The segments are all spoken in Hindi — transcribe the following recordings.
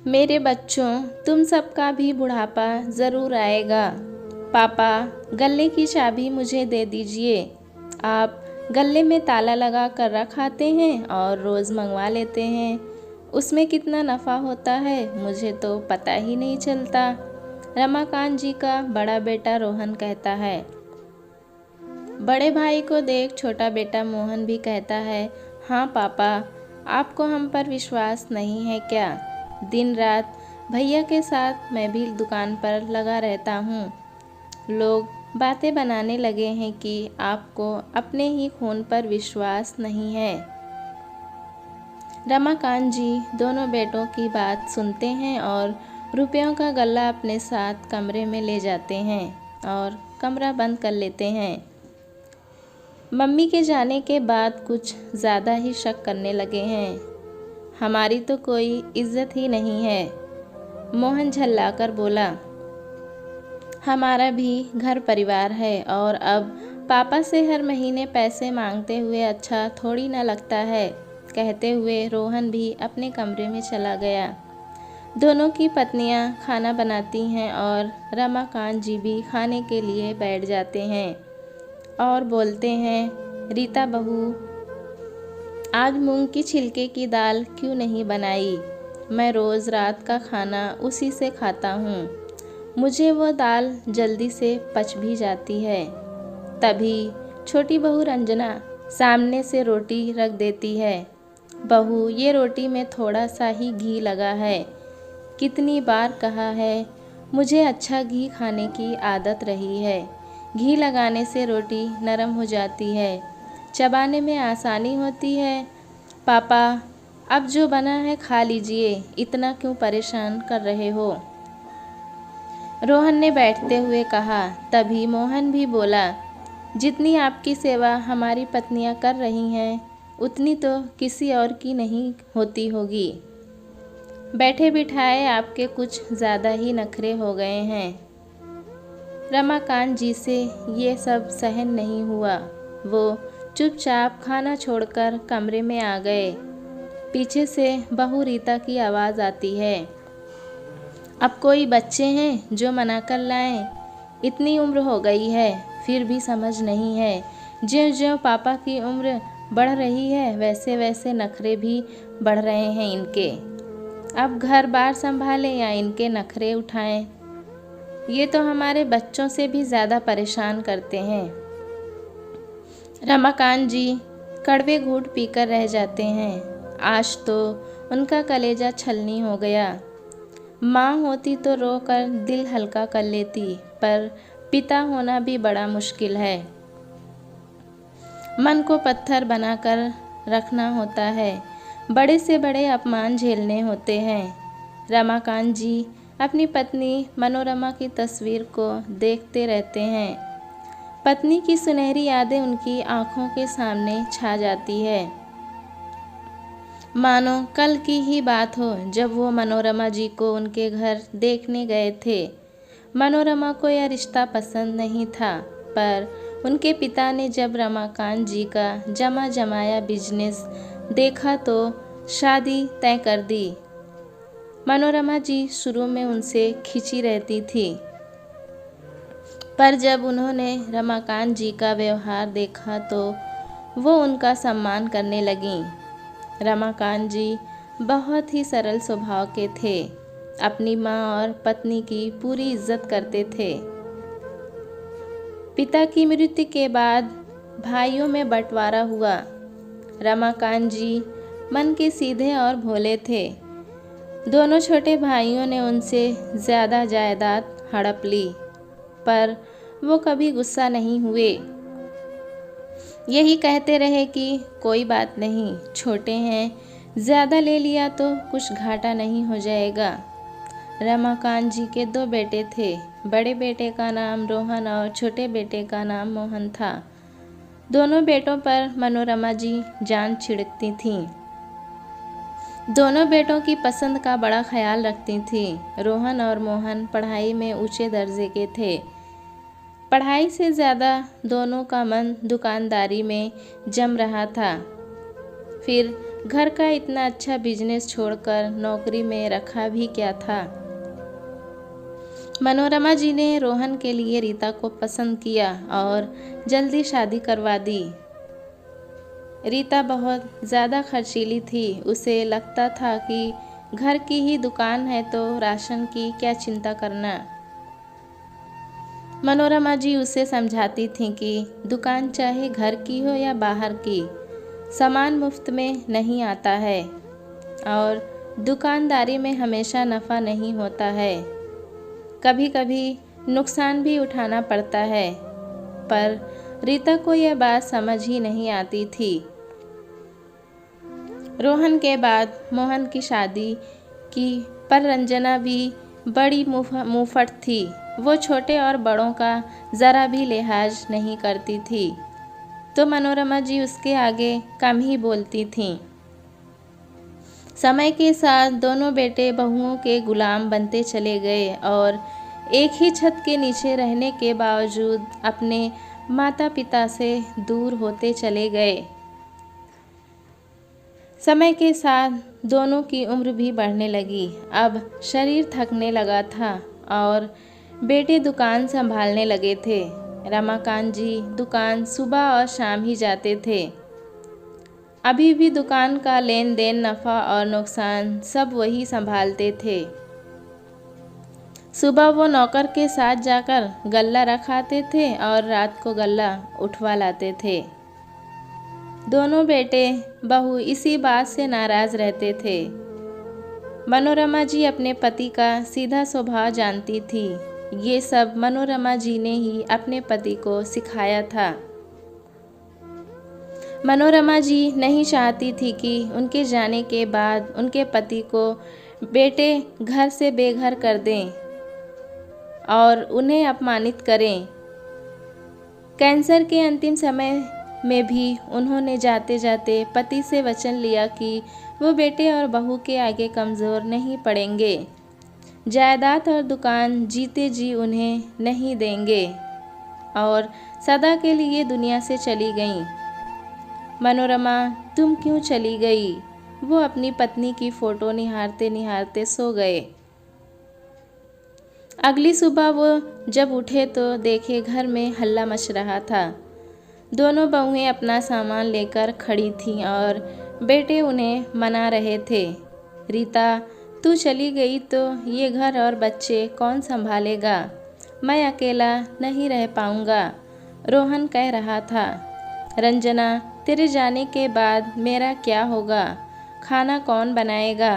मेरे बच्चों, तुम सबका भी बुढ़ापा ज़रूर आएगा। पापा, गल्ले की चाबी मुझे दे दीजिए। आप गल्ले में ताला लगा कर रख आते हैं और रोज़ मंगवा लेते हैं। उसमें कितना नफ़ा होता है मुझे तो पता ही नहीं चलता। रमाकांत जी का बड़ा बेटा रोहन कहता है। बड़े भाई को देख छोटा बेटा मोहन भी कहता है, हाँ पापा, आपको हम पर विश्वास नहीं है क्या? दिन रात भैया के साथ मैं भी दुकान पर लगा रहता हूँ। लोग बातें बनाने लगे हैं कि आपको अपने ही खून पर विश्वास नहीं है। रमाकांत जी दोनों बेटों की बात सुनते हैं और रुपयों का गल्ला अपने साथ कमरे में ले जाते हैं और कमरा बंद कर लेते हैं। मम्मी के जाने के बाद कुछ ज़्यादा ही शक करने लगे हैं। हमारी तो कोई इज्जत ही नहीं है। मोहन झल्लाकर बोला, हमारा भी घर परिवार है और अब पापा से हर महीने पैसे मांगते हुए अच्छा थोड़ी ना लगता है। कहते हुए रोहन भी अपने कमरे में चला गया। दोनों की पत्नियां खाना बनाती हैं और रमाकांत जी भी खाने के लिए बैठ जाते हैं और बोलते हैं, रीता बहू, आज मूंग की छिलके की दाल क्यों नहीं बनाई? मैं रोज़ रात का खाना उसी से खाता हूँ। मुझे वो दाल जल्दी से पच भी जाती है। तभी छोटी बहू रंजना सामने से रोटी रख देती है। बहू, ये रोटी में थोड़ा सा ही घी लगा है। कितनी बार कहा है, मुझे अच्छा घी खाने की आदत रही है। घी लगाने से रोटी नरम हो जाती है, चबाने में आसानी होती है। पापा, अब जो बना है खा लीजिए, इतना क्यों परेशान कर रहे हो? रोहन ने बैठते हुए कहा। तभी मोहन भी बोला, जितनी आपकी सेवा हमारी पत्नियां कर रही हैं उतनी तो किसी और की नहीं होती होगी। बैठे बिठाए आपके कुछ ज़्यादा ही नखरे हो गए हैं। रमाकांत जी से ये सब सहन नहीं हुआ। वो चुपचाप खाना छोड़कर कमरे में आ गए। पीछे से बहू रीता की आवाज़ आती है, अब कोई बच्चे हैं जो मना कर लाएं? इतनी उम्र हो गई है फिर भी समझ नहीं है। ज्यों-ज्यों पापा की उम्र बढ़ रही है वैसे वैसे नखरे भी बढ़ रहे हैं इनके। अब घर बार संभालें या इनके नखरे उठाएं? ये तो हमारे बच्चों से भी ज़्यादा परेशान करते हैं। रमाकांत जी कड़वे घूंट पीकर रह जाते हैं। आज तो उनका कलेजा छलनी हो गया। माँ होती तो रो कर दिल हल्का कर लेती, पर पिता होना भी बड़ा मुश्किल है। मन को पत्थर बनाकर रखना होता है। बड़े से बड़े अपमान झेलने होते हैं। रमाकांत जी अपनी पत्नी मनोरमा की तस्वीर को देखते रहते हैं। पत्नी की सुनहरी यादें उनकी आंखों के सामने छा जाती है। मानो कल की ही बात हो जब वो मनोरमा जी को उनके घर देखने गए थे। मनोरमा को यह रिश्ता पसंद नहीं था, पर उनके पिता ने जब रमाकांत जी का जमा जमाया बिजनेस देखा तो शादी तय कर दी। मनोरमा जी शुरू में उनसे खिंची रहती थी, पर जब उन्होंने रमाकांत जी का व्यवहार देखा तो वो उनका सम्मान करने लगीं। रमाकांत जी बहुत ही सरल स्वभाव के थे। अपनी माँ और पत्नी की पूरी इज्जत करते थे। पिता की मृत्यु के बाद भाइयों में बंटवारा हुआ। रमाकांत जी मन के सीधे और भोले थे। दोनों छोटे भाइयों ने उनसे ज़्यादा जायदाद हड़प ली, पर वो कभी गुस्सा नहीं हुए। यही कहते रहे कि कोई बात नहीं, छोटे हैं, ज़्यादा ले लिया तो कुछ घाटा नहीं हो जाएगा। रमाकांत जी के 2 बेटे थे। बड़े बेटे का नाम रोहन और छोटे बेटे का नाम मोहन था। दोनों बेटों पर मनोरमा जी जान छिड़कती थीं। दोनों बेटों की पसंद का बड़ा ख्याल रखती थीं। रोहन और मोहन पढ़ाई में ऊंचे दर्जे के थे। पढ़ाई से ज़्यादा दोनों का मन दुकानदारी में जम रहा था। फिर घर का इतना अच्छा बिजनेस छोड़कर नौकरी में रखा भी क्या था। मनोरमा जी ने रोहन के लिए रीता को पसंद किया और जल्दी शादी करवा दी। रीता बहुत ज़्यादा खर्चीली थी। उसे लगता था कि घर की ही दुकान है तो राशन की क्या चिंता करना। मनोरमा जी उसे समझाती थीं कि दुकान चाहे घर की हो या बाहर की, सामान मुफ्त में नहीं आता है और दुकानदारी में हमेशा नफ़ा नहीं होता है, कभी कभी नुकसान भी उठाना पड़ता है। पर रीता को यह बात समझ ही नहीं आती थी। रोहन के बाद मोहन की शादी की, पर रंजना भी बड़ी मुँहफट थी। वो छोटे और बड़ों का ज़रा भी लिहाज नहीं करती थी, तो मनोरमा जी उसके आगे कम ही बोलती थीं। समय के साथ दोनों बेटे बहुओं के गुलाम बनते चले गए और एक ही छत के नीचे रहने के बावजूद अपने माता पिता से दूर होते चले गए। समय के साथ दोनों की उम्र भी बढ़ने लगी। अब शरीर थकने लगा था और बेटे दुकान संभालने लगे थे। रमाकांत जी दुकान सुबह और शाम ही जाते थे। अभी भी दुकान का लेन देन, नफ़ा और नुकसान सब वही संभालते थे। सुबह वो नौकर के साथ जाकर गल्ला रखाते थे और रात को गल्ला उठवा लाते थे। दोनों बेटे बहू इसी बात से नाराज़ रहते थे। मनोरमा जी अपने पति का सीधा स्वभाव जानती थी। ये सब मनोरमा जी ने ही अपने पति को सिखाया था। मनोरमा जी नहीं चाहती थी कि उनके जाने के बाद उनके पति को बेटे घर से बेघर कर दें और उन्हें अपमानित करें। कैंसर के अंतिम समय में भी उन्होंने जाते जाते पति से वचन लिया कि वो बेटे और बहू के आगे कमज़ोर नहीं पड़ेंगे। जायदाद और दुकान जीते जी उन्हें नहीं देंगे और सदा के लिए दुनिया से चली गईं। मनोरमा, तुम क्यों चली गई? वो अपनी पत्नी की फ़ोटो निहारते निहारते सो गए। अगली सुबह वो जब उठे तो देखे घर में हल्ला मच रहा था। दोनों बहुएं अपना सामान लेकर खड़ी थीं और बेटे उन्हें मना रहे थे। रीता, तू चली गई तो ये घर और बच्चे कौन संभालेगा? मैं अकेला नहीं रह पाऊंगा, रोहन कह रहा था। रंजना, तेरे जाने के बाद मेरा क्या होगा? खाना कौन बनाएगा?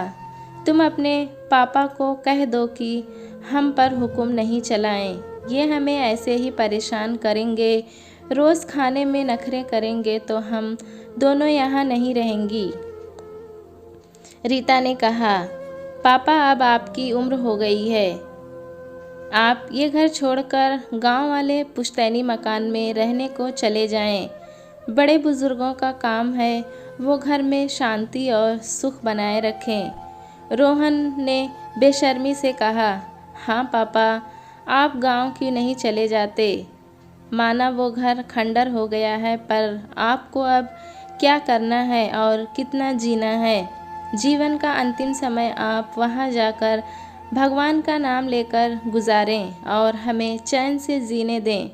तुम अपने पापा को कह दो कि हम पर हुक्म नहीं चलाएं। ये हमें ऐसे ही परेशान करेंगे, रोज़ खाने में नखरे करेंगे तो हम दोनों यहाँ नहीं रहेंगी। रीता ने कहा, पापा अब आपकी उम्र हो गई है, आप ये घर छोड़कर गांव वाले पुश्तैनी मकान में रहने को चले जाएं। बड़े बुजुर्गों का काम है वो घर में शांति और सुख बनाए रखें। रोहन ने बेशर्मी से कहा, हाँ पापा, आप गांव क्यों नहीं चले जाते? माना वो घर खंडर हो गया है, पर आपको अब क्या करना है और कितना जीना है? जीवन का अंतिम समय आप वहाँ जाकर भगवान का नाम लेकर गुजारें और हमें चैन से जीने दें।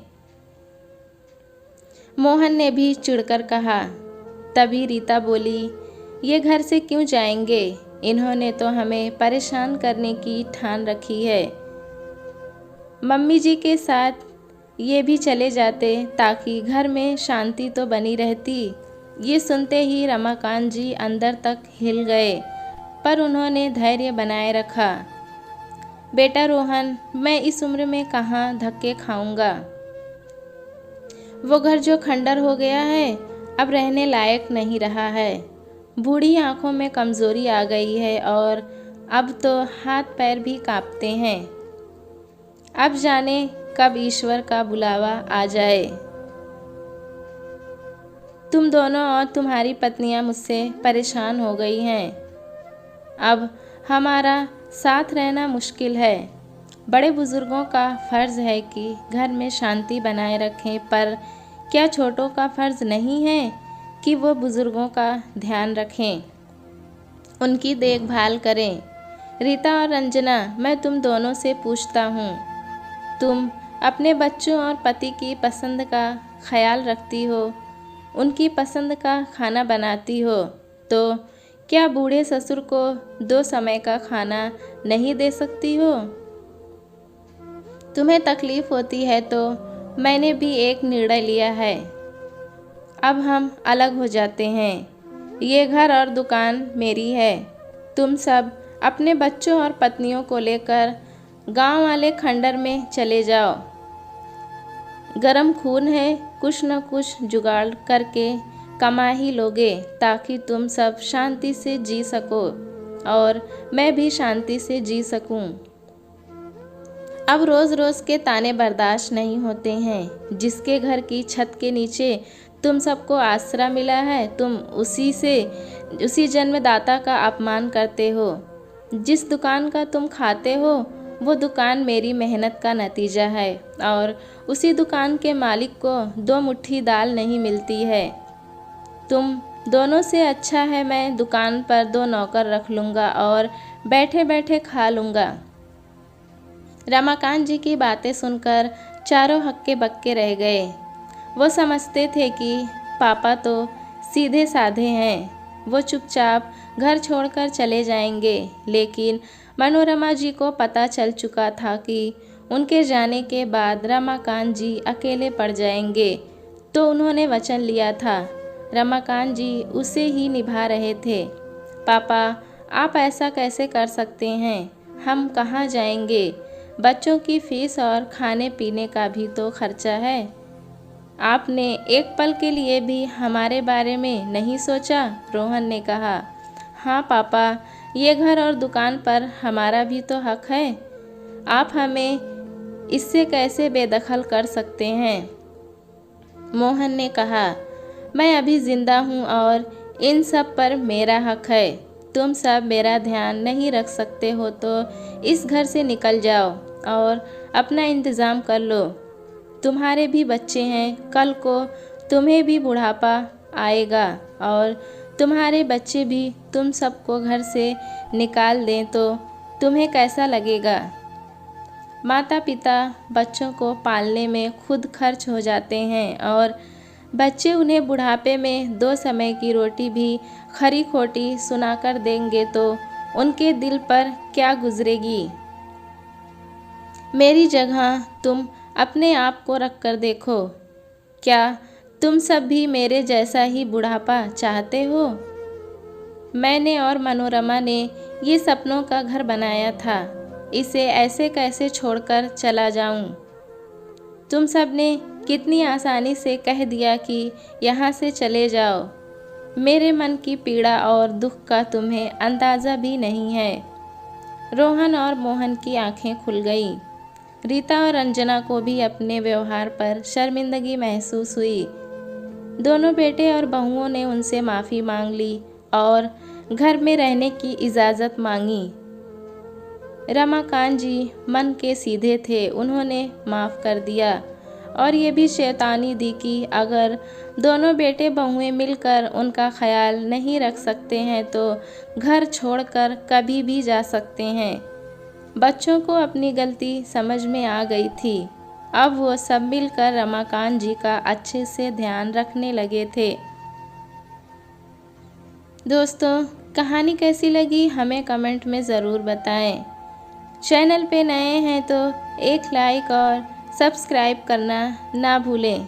मोहन ने भी चिढ़कर कहा। तभी रीता बोली, ये घर से क्यों जाएंगे? इन्होंने तो हमें परेशान करने की ठान रखी है। मम्मी जी के साथ ये भी चले जाते ताकि घर में शांति तो बनी रहती। ये सुनते ही रमाकांत जी अंदर तक हिल गए, पर उन्होंने धैर्य बनाए रखा। बेटा रोहन, मैं इस उम्र में कहाँ धक्के खाऊंगा? वो घर जो खंडर हो गया है अब रहने लायक नहीं रहा है। बूढ़ी आंखों में कमज़ोरी आ गई है और अब तो हाथ पैर भी कांपते हैं। अब जाने कब ईश्वर का बुलावा आ जाए। तुम दोनों और तुम्हारी पत्नियां मुझसे परेशान हो गई हैं। अब हमारा साथ रहना मुश्किल है। बड़े बुजुर्गों का फ़र्ज़ है कि घर में शांति बनाए रखें, पर क्या छोटों का फ़र्ज़ नहीं है कि वो बुजुर्गों का ध्यान रखें? उनकी देखभाल करें। रीता और रंजना, मैं तुम दोनों से पूछता हूँ, तुम अपने बच्चों और पति की पसंद का ख्याल रखती हो, उनकी पसंद का खाना बनाती हो, तो क्या बूढ़े ससुर को 2 समय का खाना नहीं दे सकती हो? तुम्हें तकलीफ़ होती है तो मैंने भी एक निर्णय लिया है। अब हम अलग हो जाते हैं। ये घर और दुकान मेरी है। तुम सब अपने बच्चों और पत्नियों को लेकर गांव वाले खंडर में चले जाओ। गरम खून है, कुछ न कुछ जुगाड़ करके कमा ही लोगे ताकि तुम सब शांति से जी सको और मैं भी शांति से जी सकूं। अब रोज़ रोज़ के ताने बर्दाश्त नहीं होते हैं। जिसके घर की छत के नीचे तुम सबको आसरा मिला है, तुम उसी जन्मदाता का अपमान करते हो। जिस दुकान का तुम खाते हो वो दुकान मेरी मेहनत का नतीजा है और उसी दुकान के मालिक को 2 मुट्ठी दाल नहीं मिलती है। तुम दोनों से अच्छा है मैं दुकान पर 2 नौकर रख लूँगा और बैठे बैठे खा लूँगा। रमाकांत जी की बातें सुनकर चारों हक्के बक्के रह गए। वो समझते थे कि पापा तो सीधे साधे हैं, वो चुपचाप घर छोड़कर चले जाएंगे, लेकिन मनोरमा जी को पता चल चुका था कि उनके जाने के बाद रमाकांत जी अकेले पड़ जाएंगे, तो उन्होंने वचन लिया था। रमाकांत जी उसे ही निभा रहे थे। पापा, आप ऐसा कैसे कर सकते हैं? हम कहाँ जाएंगे? बच्चों की फीस और खाने पीने का भी तो खर्चा है। आपने एक पल के लिए भी हमारे बारे में नहीं सोचा? रोहन ने कहा। हाँ पापा, ये घर और दुकान पर हमारा भी तो हक है। आप हमें इससे कैसे बेदखल कर सकते हैं? मोहन ने कहा। मैं अभी जिंदा हूँ और इन सब पर मेरा हक है। तुम सब मेरा ध्यान नहीं रख सकते हो तो इस घर से निकल जाओ और अपना इंतज़ाम कर लो। तुम्हारे भी बच्चे हैं, कल को तुम्हें भी बुढ़ापा आएगा और तुम्हारे बच्चे भी तुम सबको घर से निकाल दें तो तुम्हें कैसा लगेगा? माता पिता बच्चों को पालने में खुद खर्च हो जाते हैं और बच्चे उन्हें बुढ़ापे में 2 समय की रोटी भी खरी खोटी सुनाकर देंगे तो उनके दिल पर क्या गुजरेगी? मेरी जगह तुम अपने आप को रख कर देखो। क्या तुम सब भी मेरे जैसा ही बुढ़ापा चाहते हो? मैंने और मनोरमा ने ये सपनों का घर बनाया था, इसे ऐसे कैसे छोड़कर चला जाऊं? तुम सब ने कितनी आसानी से कह दिया कि यहाँ से चले जाओ। मेरे मन की पीड़ा और दुख का तुम्हें अंदाज़ा भी नहीं है। रोहन और मोहन की आंखें खुल गईं। रीता और रंजना को भी अपने व्यवहार पर शर्मिंदगी महसूस हुई। दोनों बेटे और बहुओं ने उनसे माफ़ी मांग ली और घर में रहने की इजाज़त मांगी। रमाकांत जी मन के सीधे थे, उन्होंने माफ़ कर दिया और ये भी शैतानी दी कि अगर दोनों बेटे बहुएं मिलकर उनका ख्याल नहीं रख सकते हैं तो घर छोड़कर कभी भी जा सकते हैं। बच्चों को अपनी गलती समझ में आ गई थी। अब वो सब मिलकर रमाकांत जी का अच्छे से ध्यान रखने लगे थे। दोस्तों, कहानी कैसी लगी हमें कमेंट में ज़रूर बताएं। चैनल पे नए हैं तो एक लाइक और सब्सक्राइब करना ना भूलें।